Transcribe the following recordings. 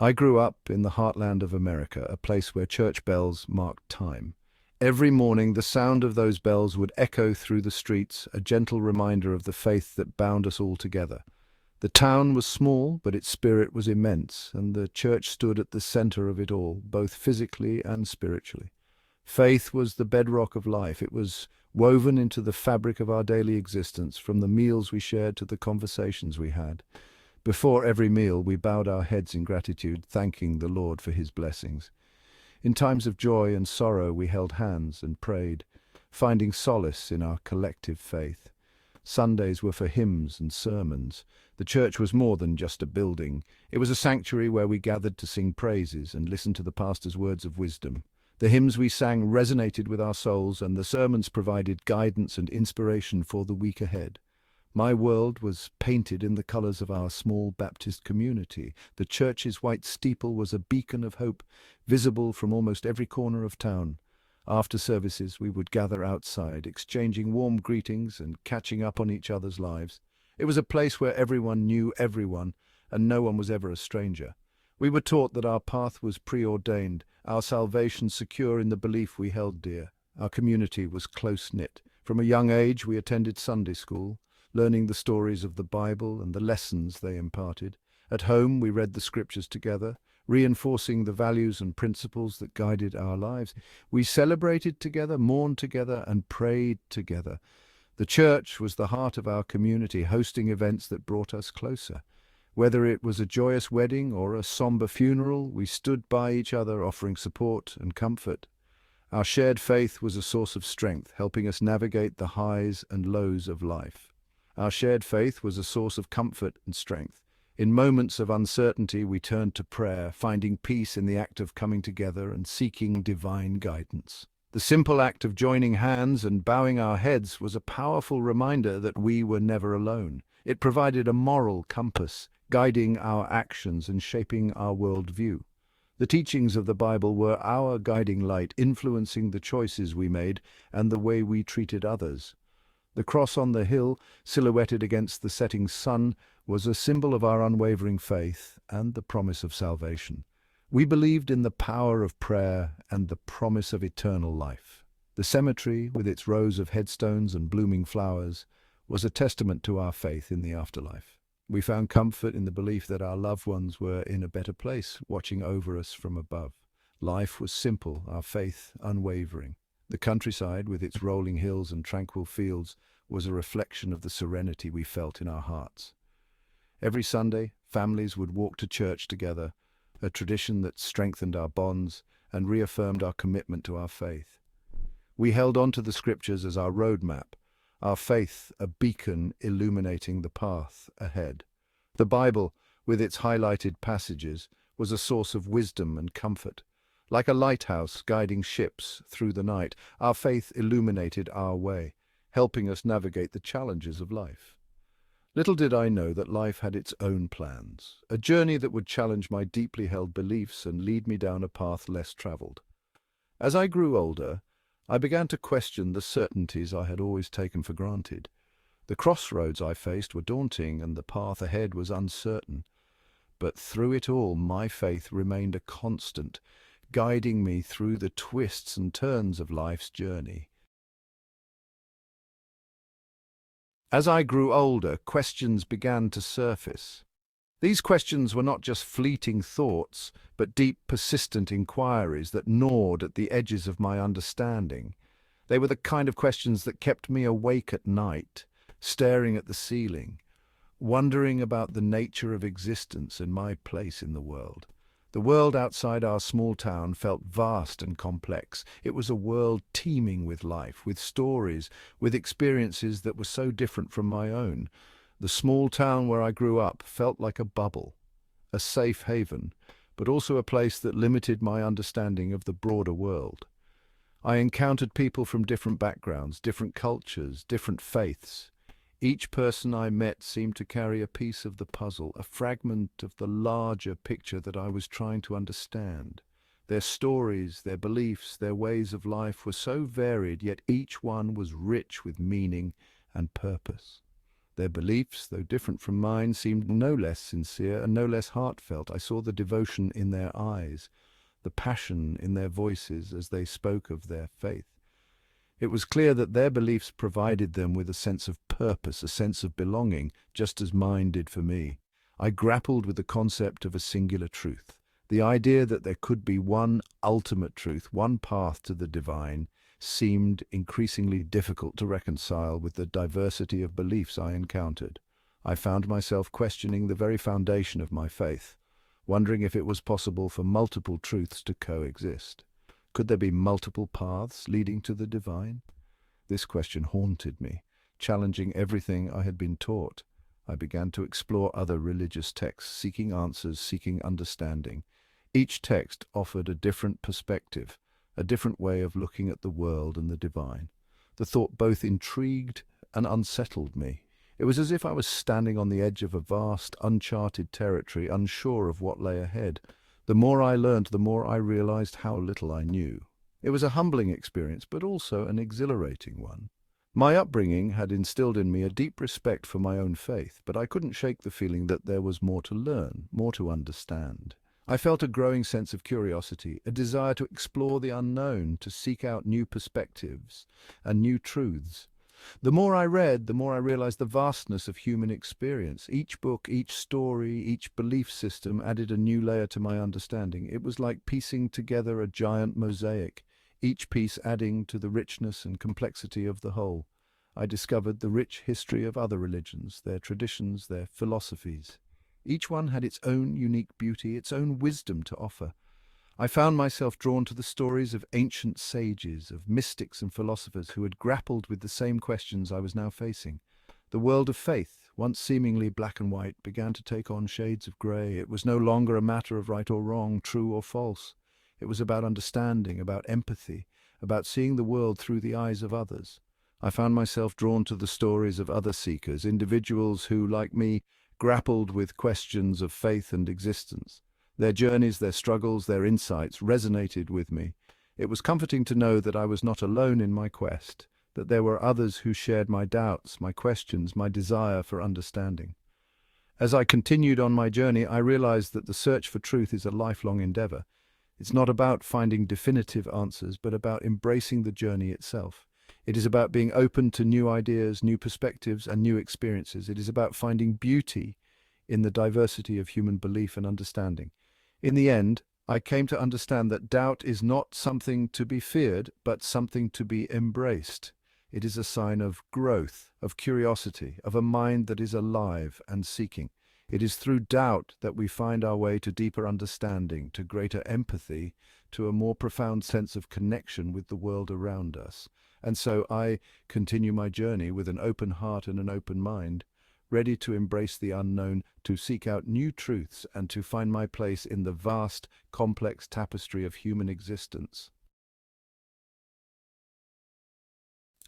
I grew up in the heartland of America, a place where church bells marked time. Every morning, the sound of those bells would echo through the streets, a gentle reminder of the faith that bound us all together. The town was small, but its spirit was immense, and the church stood at the center of it all, both physically and spiritually. Faith was the bedrock of life. It was woven into the fabric of our daily existence, from the meals we shared to the conversations we had. Before every meal, we bowed our heads in gratitude, thanking the Lord for his blessings. In times of joy and sorrow, we held hands and prayed, finding solace in our collective faith. Sundays were for hymns and sermons. The church was more than just a building. It was a sanctuary where we gathered to sing praises and listen to the pastor's words of wisdom. The hymns we sang resonated with our souls, and the sermons provided guidance and inspiration for the week ahead. My world was painted in the colors of our small Baptist community. The church's white steeple was a beacon of hope, visible from almost every corner of town. After services, we would gather outside, exchanging warm greetings and catching up on each other's lives. It was a place where everyone knew everyone, and no one was ever a stranger. We were taught that our path was preordained, our salvation secure in the belief we held dear. Our community was close-knit. From a young age, we attended Sunday school, learning the stories of the Bible and the lessons they imparted. At home, we read the scriptures together, reinforcing the values and principles that guided our lives. We celebrated together, mourned together, and prayed together. The church was the heart of our community, hosting events that brought us closer. Whether it was a joyous wedding or a somber funeral, we stood by each other, offering support and comfort. Our shared faith was a source of strength, helping us navigate the highs and lows of life. Our shared faith was a source of comfort and strength. In moments of uncertainty, we turned to prayer, finding peace in the act of coming together and seeking divine guidance. The simple act of joining hands and bowing our heads was a powerful reminder that we were never alone. It provided a moral compass, guiding our actions and shaping our worldview. The teachings of the Bible were our guiding light, influencing the choices we made and the way we treated others. The cross on the hill, silhouetted against the setting sun, was a symbol of our unwavering faith and the promise of salvation. We believed in the power of prayer and the promise of eternal life. The cemetery, with its rows of headstones and blooming flowers, was a testament to our faith in the afterlife. We found comfort in the belief that our loved ones were in a better place, watching over us from above. Life was simple, our faith unwavering. The countryside, with its rolling hills and tranquil fields, was a reflection of the serenity we felt in our hearts. Every Sunday, families would walk to church together, a tradition that strengthened our bonds and reaffirmed our commitment to our faith. We held on to the scriptures as our roadmap, our faith a beacon illuminating the path ahead. The Bible, with its highlighted passages, was a source of wisdom and comfort. Like a lighthouse guiding ships through the night, our faith illuminated our way, helping us navigate the challenges of life. Little did I know that life had its own plans, a journey that would challenge my deeply held beliefs and lead me down a path less traveled. As I grew older, I began to question the certainties I had always taken for granted. The crossroads I faced were daunting and the path ahead was uncertain. But through it all, my faith remained a constant, guiding me through the twists and turns of life's journey. As I grew older, questions began to surface. These questions were not just fleeting thoughts, but deep, persistent inquiries that gnawed at the edges of my understanding. They were the kind of questions that kept me awake at night, staring at the ceiling, wondering about the nature of existence and my place in the world. The world outside our small town felt vast and complex. It was a world teeming with life, with stories, with experiences that were so different from my own. The small town where I grew up felt like a bubble, a safe haven, but also a place that limited my understanding of the broader world. I encountered people from different backgrounds, different cultures, different faiths. Each person I met seemed to carry a piece of the puzzle, a fragment of the larger picture that I was trying to understand. Their stories, their beliefs, their ways of life were so varied, yet each one was rich with meaning and purpose. Their beliefs, though different from mine, seemed no less sincere and no less heartfelt. I saw the devotion in their eyes, the passion in their voices as they spoke of their faith. It was clear that their beliefs provided them with a sense of purpose, a sense of belonging, just as mine did for me. I grappled with the concept of a singular truth, the idea that there could be one ultimate truth, one path to the divine, seemed increasingly difficult to reconcile with the diversity of beliefs I encountered. I found myself questioning the very foundation of my faith, wondering if it was possible for multiple truths to coexist. Could there be multiple paths leading to the divine? This question haunted me, challenging everything I had been taught. I began to explore other religious texts, seeking answers, seeking understanding. Each text offered a different perspective, a different way of looking at the world and the divine. The thought both intrigued and unsettled me. It was as if I was standing on the edge of a vast, uncharted territory, unsure of what lay ahead. The more I learned, the more I realized how little I knew. It was a humbling experience, but also an exhilarating one. My upbringing had instilled in me a deep respect for my own faith, but I couldn't shake the feeling that there was more to learn, more to understand. I felt a growing sense of curiosity, a desire to explore the unknown, to seek out new perspectives and new truths. The more I read, the more I realized the vastness of human experience. Each book, each story, each belief system added a new layer to my understanding. It was like piecing together a giant mosaic, each piece adding to the richness and complexity of the whole. I discovered the rich history of other religions, their traditions, their philosophies. Each one had its own unique beauty, its own wisdom to offer. I found myself drawn to the stories of ancient sages, of mystics and philosophers who had grappled with the same questions I was now facing. The world of faith, once seemingly black and white, began to take on shades of grey. It was no longer a matter of right or wrong, true or false. It was about understanding, about empathy, about seeing the world through the eyes of others. I found myself drawn to the stories of other seekers, individuals who, like me, grappled with questions of faith and existence. Their journeys, their struggles, their insights resonated with me. It was comforting to know that I was not alone in my quest, that there were others who shared my doubts, my questions, my desire for understanding. As I continued on my journey, I realized that the search for truth is a lifelong endeavor. It's not about finding definitive answers, but about embracing the journey itself. It is about being open to new ideas, new perspectives, and new experiences. It is about finding beauty in the diversity of human belief and understanding. In the end, I came to understand that doubt is not something to be feared, but something to be embraced. It is a sign of growth, of curiosity, of a mind that is alive and seeking. It is through doubt that we find our way to deeper understanding, to greater empathy, to a more profound sense of connection with the world around us. And so I continue my journey with an open heart and an open mind, ready to embrace the unknown, to seek out new truths, and to find my place in the vast, complex tapestry of human existence.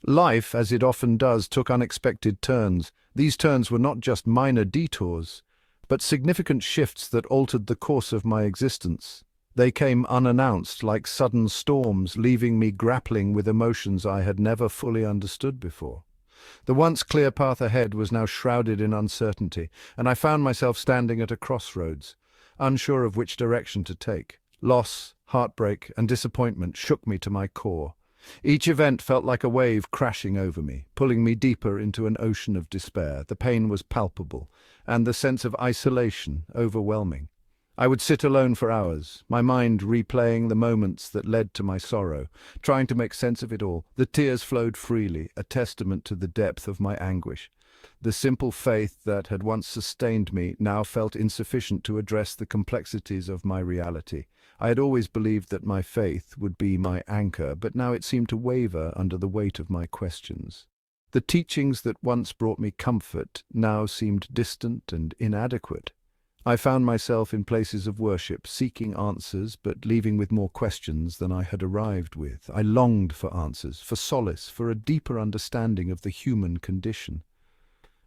Life, as it often does, took unexpected turns. These turns were not just minor detours, but significant shifts that altered the course of my existence. They came unannounced, like sudden storms, leaving me grappling with emotions I had never fully understood before. The once clear path ahead was now shrouded in uncertainty, and I found myself standing at a crossroads, unsure of which direction to take. Loss, heartbreak, and disappointment shook me to my core. Each event felt like a wave crashing over me, pulling me deeper into an ocean of despair. The pain was palpable, and the sense of isolation overwhelming. I would sit alone for hours, my mind replaying the moments that led to my sorrow, trying to make sense of it all. The tears flowed freely, a testament to the depth of my anguish. The simple faith that had once sustained me now felt insufficient to address the complexities of my reality. I had always believed that my faith would be my anchor, but now it seemed to waver under the weight of my questions. The teachings that once brought me comfort now seemed distant and inadequate. I found myself in places of worship, seeking answers, but leaving with more questions than I had arrived with. I longed for answers, for solace, for a deeper understanding of the human condition.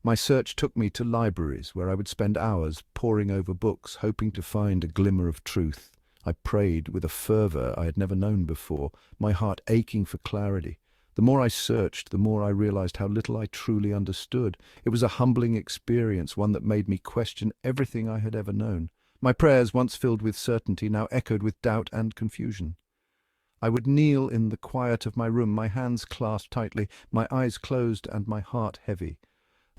My search took me to libraries, where I would spend hours poring over books, hoping to find a glimmer of truth. I prayed with a fervor I had never known before, my heart aching for clarity. The more I searched, the more I realized how little I truly understood. It was a humbling experience, one that made me question everything I had ever known. My prayers, once filled with certainty, now echoed with doubt and confusion. I would kneel in the quiet of my room, my hands clasped tightly, my eyes closed and my heart heavy.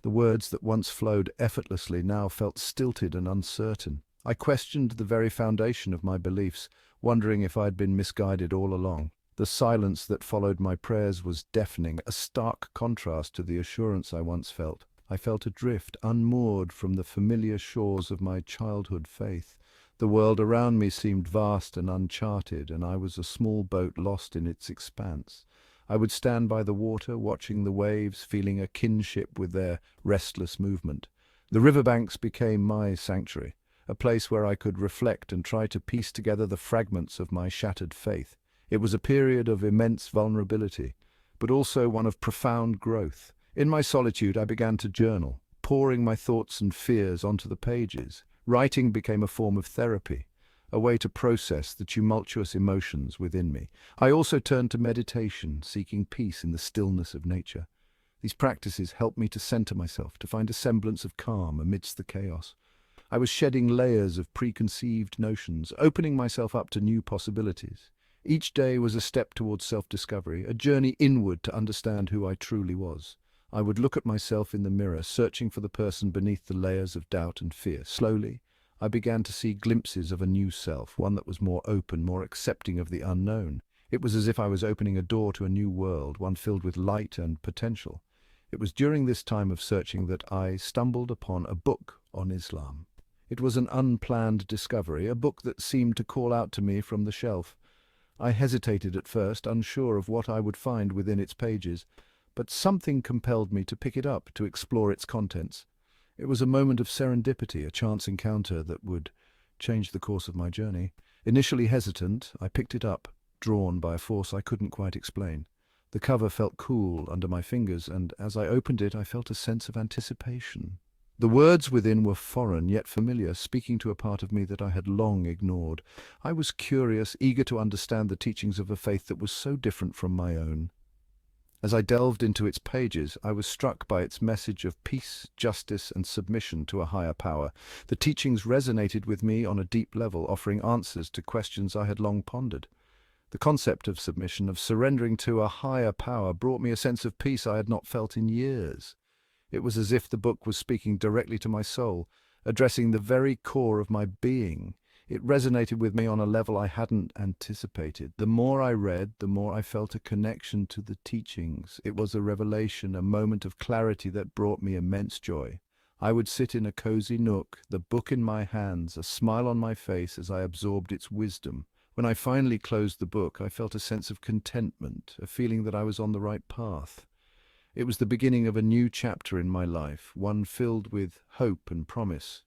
The words that once flowed effortlessly now felt stilted and uncertain. I questioned the very foundation of my beliefs, wondering if I had been misguided all along. The silence that followed my prayers was deafening, a stark contrast to the assurance I once felt. I felt adrift, unmoored from the familiar shores of my childhood faith. The world around me seemed vast and uncharted, and I was a small boat lost in its expanse. I would stand by the water, watching the waves, feeling a kinship with their restless movement. The riverbanks became my sanctuary, a place where I could reflect and try to piece together the fragments of my shattered faith. It was a period of immense vulnerability, but also one of profound growth. In my solitude, I began to journal, pouring my thoughts and fears onto the pages. Writing became a form of therapy, a way to process the tumultuous emotions within me. I also turned to meditation, seeking peace in the stillness of nature. These practices helped me to center myself, to find a semblance of calm amidst the chaos. I was shedding layers of preconceived notions, opening myself up to new possibilities. Each day was a step towards self-discovery, a journey inward to understand who I truly was. I would look at myself in the mirror, searching for the person beneath the layers of doubt and fear. Slowly, I began to see glimpses of a new self, one that was more open, more accepting of the unknown. It was as if I was opening a door to a new world, one filled with light and potential. It was during this time of searching that I stumbled upon a book on Islam. It was an unplanned discovery, a book that seemed to call out to me from the shelf. I hesitated at first, unsure of what I would find within its pages, but something compelled me to pick it up, to explore its contents. It was a moment of serendipity, a chance encounter that would change the course of my journey. Initially hesitant, I picked it up, drawn by a force I couldn't quite explain. The cover felt cool under my fingers, and as I opened it, I felt a sense of anticipation. The words within were foreign yet familiar, speaking to a part of me that I had long ignored. I was curious, eager to understand the teachings of a faith that was so different from my own. As I delved into its pages, I was struck by its message of peace, justice, and submission to a higher power. The teachings resonated with me on a deep level, offering answers to questions I had long pondered. The concept of submission, of surrendering to a higher power, brought me a sense of peace I had not felt in years. It was as if the book was speaking directly to my soul, addressing the very core of my being. It resonated with me on a level I hadn't anticipated. The more I read, the more I felt a connection to the teachings. It was a revelation, a moment of clarity that brought me immense joy. I would sit in a cozy nook, the book in my hands, a smile on my face as I absorbed its wisdom. When I finally closed the book, I felt a sense of contentment, a feeling that I was on the right path. It was the beginning of a new chapter in my life, one filled with hope and promise.